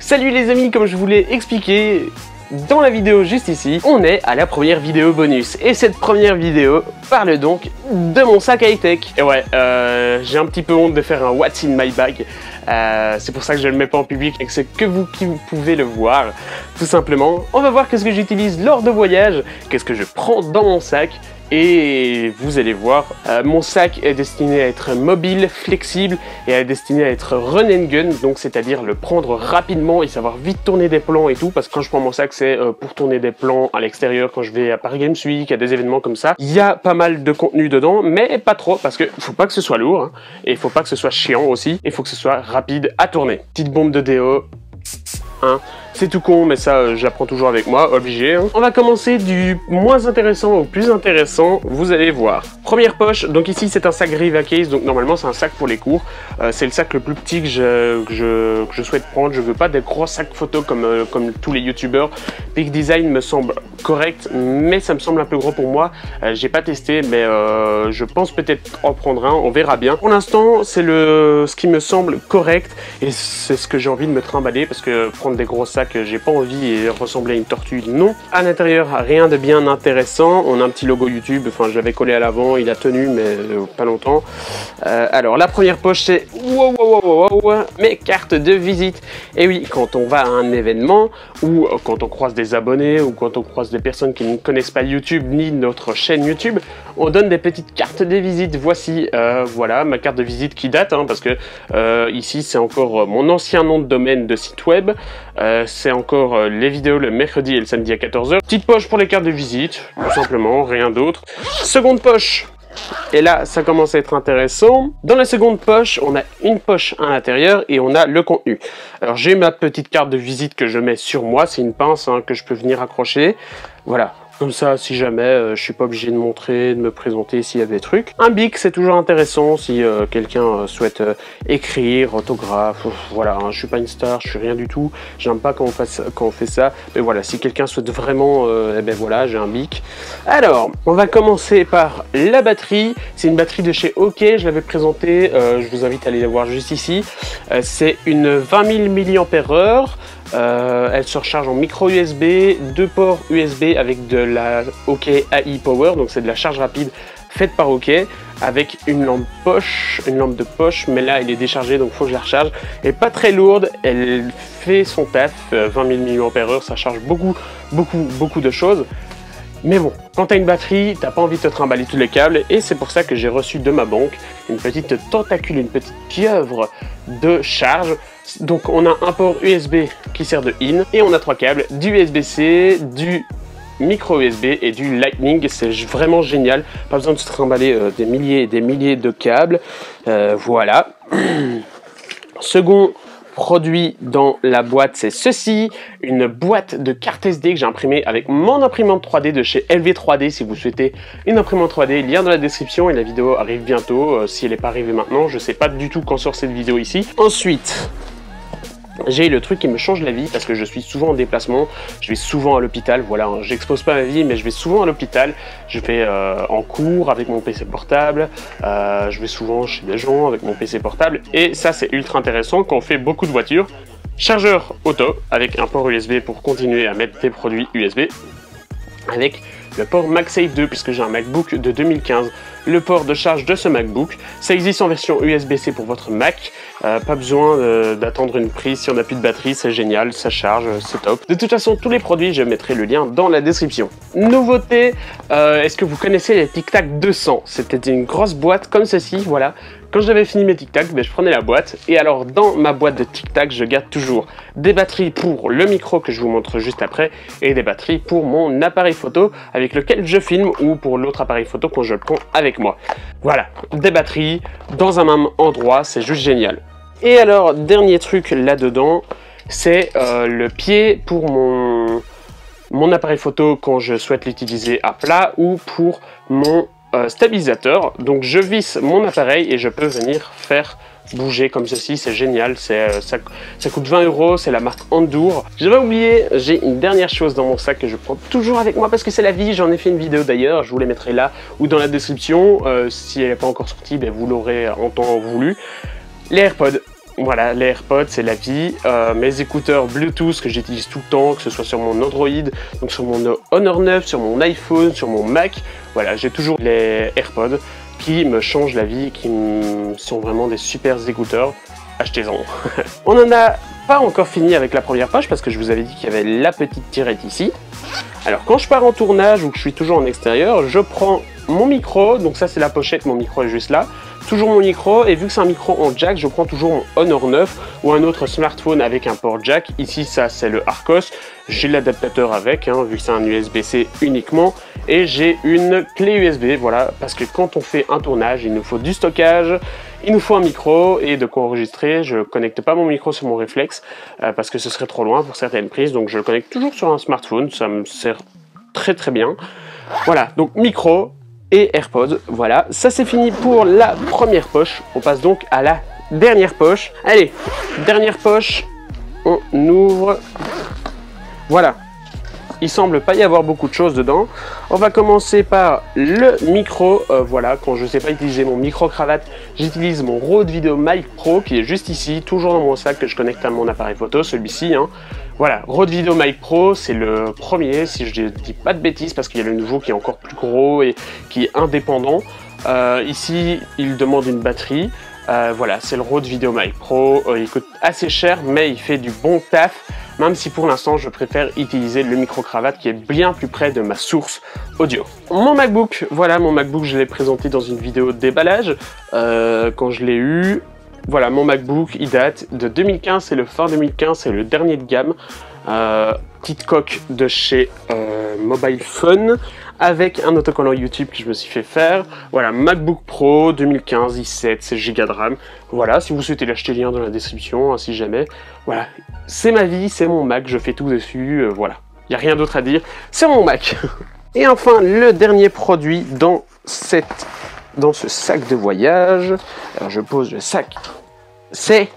Salut les amis, comme je vous l'ai expliqué dans la vidéo juste ici, on est à la première vidéo bonus. Et cette première vidéo parle donc de mon sac high-tech. Et ouais, j'ai un petit peu honte de faire un What's in my bag. C'est pour ça que je ne le mets pas en public et que c'est que vous qui pouvez le voir. Tout simplement, on va voir qu'est-ce que j'utilise lors de voyages, qu'est-ce que je prends dans mon sac. Et vous allez voir, mon sac est destiné à être mobile, flexible et est destiné à être run and gun, donc c'est-à-dire le prendre rapidement et savoir vite tourner des plans et tout, parce que quand je prends mon sac c'est pour tourner des plans à l'extérieur quand je vais à Paris Games Week, à des événements comme ça. Il y a pas mal de contenu dedans, mais pas trop, parce que faut pas que ce soit lourd, hein, et il faut pas que ce soit chiant aussi, il faut que ce soit rapide à tourner. Petite bombe de déo, hein. C'est tout con, mais ça, j'apprends toujours avec moi, obligé. Hein. On va commencer du moins intéressant au plus intéressant, vous allez voir. Première poche, donc ici c'est un sac Riva Case, donc normalement c'est un sac pour les cours. C'est le sac le plus petit que je souhaite prendre. Je veux pas des gros sacs photos comme tous les youtubeurs. Peak Design me semble correct, mais ça me semble un peu gros pour moi. J'ai pas testé, mais je pense peut-être en prendre un, on verra bien. Pour l'instant, c'est ce qui me semble correct, et c'est ce que j'ai envie de me trimballer, parce que prendre des gros sacs, j'ai pas envie et ressembler à une tortue, non. À l'intérieur, rien de bien intéressant. On a un petit logo YouTube, enfin je l'avais collé à l'avant, il a tenu mais pas longtemps. Alors la première poche c'est mes cartes de visite. Et oui, quand on va à un événement, ou quand on croise des abonnés, ou quand on croise des personnes qui ne connaissent pas YouTube ni notre chaîne YouTube, on donne des petites cartes de visite. Voici, voilà ma carte de visite qui date, hein, parce que ici c'est encore mon ancien nom de domaine de site web. C'est encore les vidéos le mercredi et le samedi à 14 h. Petite poche pour les cartes de visite, tout simplement, rien d'autre. Seconde poche, et là ça commence à être intéressant. Dans la seconde poche, on a une poche à l'intérieur et on a le contenu. Alors j'ai ma petite carte de visite que je mets sur moi, c'est une pince hein, que je peux venir accrocher. Voilà. Comme ça, si jamais je suis pas obligé de montrer, de me présenter s'il y a des trucs. Un bic, c'est toujours intéressant si quelqu'un souhaite écrire, autographe. Voilà, hein, je suis pas une star, je suis rien du tout. J'aime pas quand on fait ça. Mais voilà, si quelqu'un souhaite vraiment, eh ben voilà, j'ai un bic. Alors, on va commencer par la batterie. C'est une batterie de chez OK, je l'avais présentée. Je vous invite à aller la voir juste ici. C'est une 20 000 mAh. Elle se recharge en micro USB, 2 ports USB avec de la OK AI Power, donc c'est de la charge rapide faite par OK, avec une lampe de poche, mais là elle est déchargée donc faut que je la recharge. Elle est pas très lourde, elle fait son taf, 20 000 mAh, ça charge beaucoup de choses. Mais bon, quand tu as une batterie, t'as pas envie de te trimballer tous les câbles, et c'est pour ça que j'ai reçu de ma banque une petite tentacule, une petite pieuvre de charge. Donc on a un port USB qui sert de in, et on a 3 câbles, du USB-C, du micro USB et du Lightning. C'est vraiment génial, pas besoin de se trimballer des milliers et des milliers de câbles. Voilà. Second produit dans la boîte, c'est ceci, une boîte de carte SD que j'ai imprimée avec mon imprimante 3D de chez LV3D. Si vous souhaitez une imprimante 3D, lien dans la description, et la vidéo arrive bientôt, si elle n'est pas arrivée maintenant, je sais pas du tout quand sort cette vidéo ici. Ensuite, j'ai le truc qui me change la vie, parce que je suis souvent en déplacement, je vais souvent à l'hôpital, voilà, hein, j'expose pas ma vie, mais je vais souvent à l'hôpital, je vais en cours avec mon PC portable, je vais souvent chez des gens avec mon PC portable, et ça c'est ultra intéressant quand on fait beaucoup de voitures. Chargeur auto, avec un port USB pour continuer à mettre des produits USB, avec le port MagSafe 2, puisque j'ai un MacBook de 2015, le port de charge de ce MacBook. Ça existe en version USB-C pour votre Mac, pas besoin d'attendre une prise si on n'a plus de batterie, c'est génial, ça charge, c'est top. De toute façon, tous les produits, je mettrai le lien dans la description. Nouveauté, est-ce que vous connaissez les Tic Tac 200? C'était une grosse boîte comme ceci, voilà. Quand j'avais fini mes Tic Tac, ben, je prenais la boîte, et alors dans ma boîte de Tic Tac, je garde toujours des batteries pour le micro que je vous montre juste après, et des batteries pour mon appareil photo avec lequel je filme, ou pour l'autre appareil photo quand je le prends avec moi. Voilà, des batteries dans un même endroit, c'est juste génial. Et alors, dernier truc là-dedans, c'est le pied pour mon appareil photo quand je souhaite l'utiliser à plat, ou pour mon stabilisateur. Donc je visse mon appareil et je peux venir faire bouger comme ceci, c'est génial, ça coûte 20 €, c'est la marque Andour. J'avais oublié, j'ai une dernière chose dans mon sac que je prends toujours avec moi parce que c'est la vie, j'en ai fait une vidéo d'ailleurs, je vous la mettrai là ou dans la description, si elle n'est pas encore sortie, ben, vous l'aurez en temps voulu. Les AirPods. Voilà, les AirPods, c'est la vie. Mes écouteurs Bluetooth que j'utilise tout le temps, que ce soit sur mon Android, donc sur mon Honor 9, sur mon iPhone, sur mon Mac. Voilà, j'ai toujours les AirPods qui me changent la vie, qui sont vraiment des super écouteurs. Achetez-en. On n'en a pas encore fini avec la première poche parce que je vous avais dit qu'il y avait la petite tirette ici. Alors quand je pars en tournage ou que je suis toujours en extérieur, je prends mon micro, donc ça c'est la pochette, mon micro est juste là. Toujours mon micro, et vu que c'est un micro en jack, je prends toujours mon Honor 9 ou un autre smartphone avec un port jack. Ici, ça c'est le Arcos. J'ai l'adaptateur avec, hein, vu que c'est un USB-C uniquement. Et j'ai une clé USB, voilà, parce que quand on fait un tournage, il nous faut du stockage, il nous faut un micro et de quoi enregistrer. Je ne connecte pas mon micro sur mon réflexe parce que ce serait trop loin pour certaines prises, donc je le connecte toujours sur un smartphone, ça me sert très très bien. Voilà, donc micro et AirPods, voilà, ça c'est fini pour la première poche. On passe donc à la dernière poche. Allez, dernière poche, on ouvre, voilà. Il semble pas y avoir beaucoup de choses dedans. On va commencer par le micro. Voilà, quand je ne sais pas utiliser mon micro-cravate, j'utilise mon Rode VideoMic Pro qui est juste ici, toujours dans mon sac que je connecte à mon appareil photo, celui-ci. Hein. Voilà, Rode VideoMic Pro, c'est le premier, si je ne dis pas de bêtises, parce qu'il y a le nouveau qui est encore plus gros et qui est indépendant. Ici, il demande une batterie. Voilà, c'est le Rode VideoMic Pro. Il coûte assez cher, mais il fait du bon taf. Même si pour l'instant je préfère utiliser le micro-cravate qui est bien plus près de ma source audio. Mon MacBook, voilà mon MacBook, je l'ai présenté dans une vidéo de déballage quand je l'ai eu. Voilà, mon MacBook, il date de 2015, c'est le fin 2015, c'est le dernier de gamme. Petite coque de chez Mobile Fun avec un autocollant YouTube que je me suis fait faire. Voilà, MacBook Pro 2015 i7, 16 Go de RAM. Voilà, si vous souhaitez l'acheter, lien dans la description, hein, si jamais. Voilà, c'est ma vie, c'est mon Mac, je fais tout dessus, voilà. Il n'y a rien d'autre à dire, c'est mon Mac. Et enfin, le dernier produit dans ce sac de voyage. Alors je pose le sac. C'est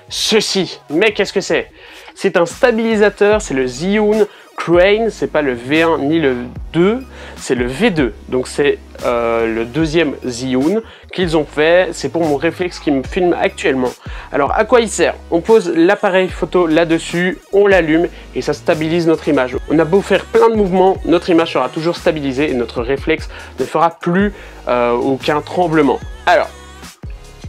ceci. Mais qu'est-ce que c'est? C'est un stabilisateur, c'est le Zhiyun Crane, c'est pas le V1 ni le 2, c'est le V2. Donc c'est le deuxième Zhiyun qu'ils ont fait, c'est pour mon réflexe qui me filme actuellement. Alors à quoi il sert? On pose l'appareil photo là-dessus, on l'allume et ça stabilise notre image. On a beau faire plein de mouvements, notre image sera toujours stabilisée et notre réflexe ne fera plus aucun tremblement. Alors,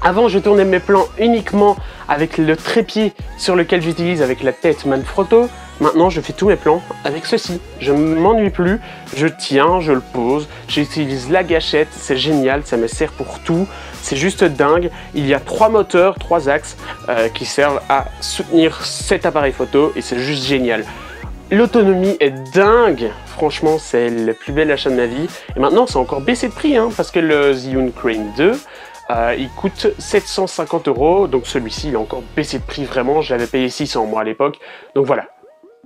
avant, je tournais mes plans uniquement avec le trépied sur lequel j'utilise avec la tête Manfrotto. Maintenant, je fais tous mes plans avec ceci. Je ne m'ennuie plus, je tiens, je le pose, j'utilise la gâchette, c'est génial, ça me sert pour tout. C'est juste dingue. Il y a 3 moteurs, 3 axes qui servent à soutenir cet appareil photo et c'est juste génial. L'autonomie est dingue, franchement c'est le plus bel achat de ma vie. Et maintenant c'est encore baissé de prix hein, parce que le Zhiyun Crane 2 il coûte 750 €, donc celui-ci il a encore baissé de prix vraiment, je l'avais payé 600 moi à l'époque, donc voilà.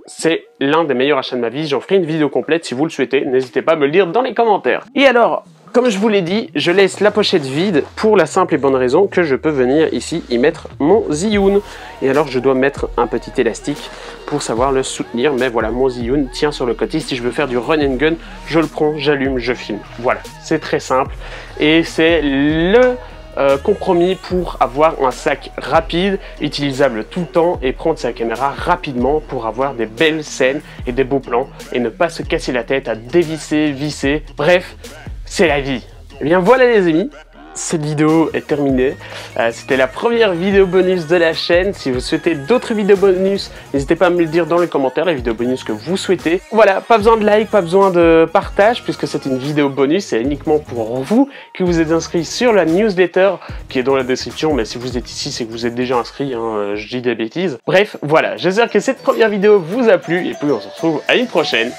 C'est l'un des meilleurs achats de ma vie, j'en ferai une vidéo complète si vous le souhaitez, n'hésitez pas à me le dire dans les commentaires. Et alors, comme je vous l'ai dit, je laisse la pochette vide pour la simple et bonne raison que je peux venir ici y mettre mon Zhiyun. Et alors je dois mettre un petit élastique pour savoir le soutenir, mais voilà, mon Zhiyun tient sur le côté. Si je veux faire du run and gun, je le prends, j'allume, je filme. Voilà, c'est très simple et c'est le compromis pour avoir un sac rapide, utilisable tout le temps et prendre sa caméra rapidement pour avoir des belles scènes et des beaux plans et ne pas se casser la tête à dévisser, visser, bref, c'est la vie. Et bien voilà les amis, cette vidéo est terminée. C'était la première vidéo bonus de la chaîne. Si vous souhaitez d'autres vidéos bonus, n'hésitez pas à me le dire dans les commentaires, les vidéos bonus que vous souhaitez. Voilà, pas besoin de like, pas besoin de partage, puisque c'est une vidéo bonus, c'est uniquement pour vous qui vous êtes inscrit sur la newsletter qui est dans la description, mais si vous êtes ici, c'est que vous êtes déjà inscrit, hein, je dis des bêtises. Bref, voilà, j'espère que cette première vidéo vous a plu, et puis on se retrouve à une prochaine.